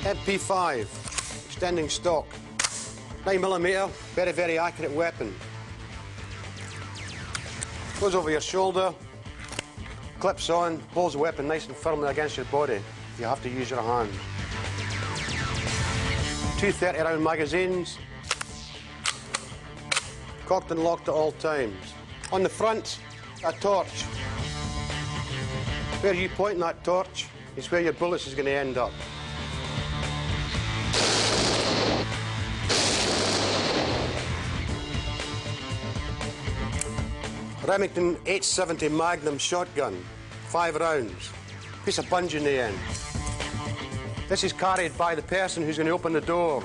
MP5, extending stock. 9mm, very, very accurate weapon. Goes over your shoulder, clips on, holds the weapon nice and firmly against your body. You have to use your hand. 2 30-round magazines, cocked and locked at all times. On the front, a torch. Where you point that torch is where your bullets is going to end up. Remington 870 Magnum shotgun, 5 rounds. Piece of bungee in the end. This is carried by the person who's going to open the doors.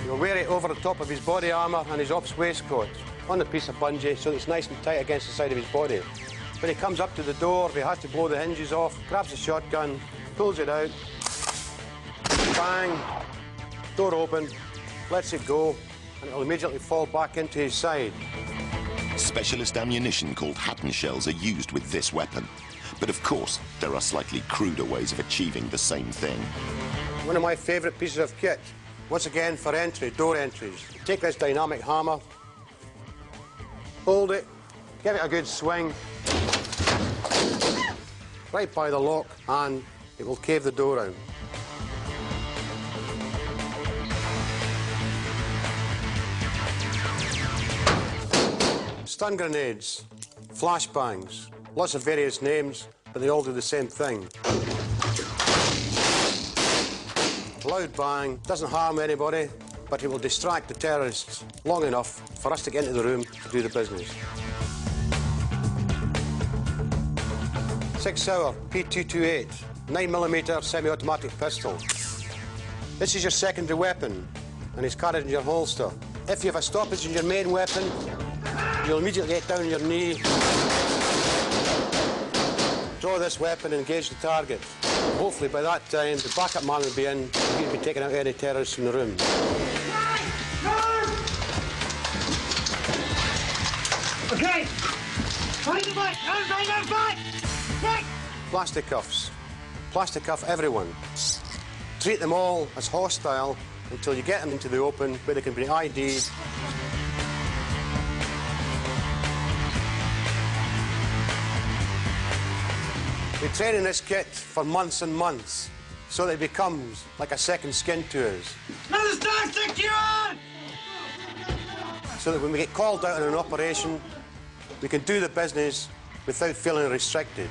You'll wear it over the top of his body armour and his ops waistcoat on the piece of bungee so that it's nice and tight against the side of his body. When he comes up to the door, he has to blow the hinges off, grabs the shotgun, pulls it out, bang, door open, lets it go, and it'll immediately fall back into his side. Specialist ammunition called Hatton shells are used with this weapon. But of course, there are slightly cruder ways of achieving the same thing. One of my favourite pieces of kit, once again for entry, door entries. Take this dynamic hammer, hold it, give it a good swing, right by the lock, and it will cave the door in. Stun grenades, flashbangs, lots of various names, but they all do the same thing. Loud bang, doesn't harm anybody, but it will distract the terrorists long enough for us to get into the room to do the business. 6-hour P228, 9mm semi-automatic pistol. This is your secondary weapon, and it's carried in your holster. If you have a stoppage in your main weapon, you'll immediately get down on your knee, draw this weapon and engage the target. Hopefully by that time the backup man will be in, he'll be taking out any terrorists from the room. Okay, find the back, no back! Plastic cuffs. Plastic cuff everyone. Treat them all as hostile until you get them into the open where they can be ID'd. We train in this kit for months and months, so that it becomes like a second skin to us. Another star secured! So that when we get called out on an operation, we can do the business without feeling restricted.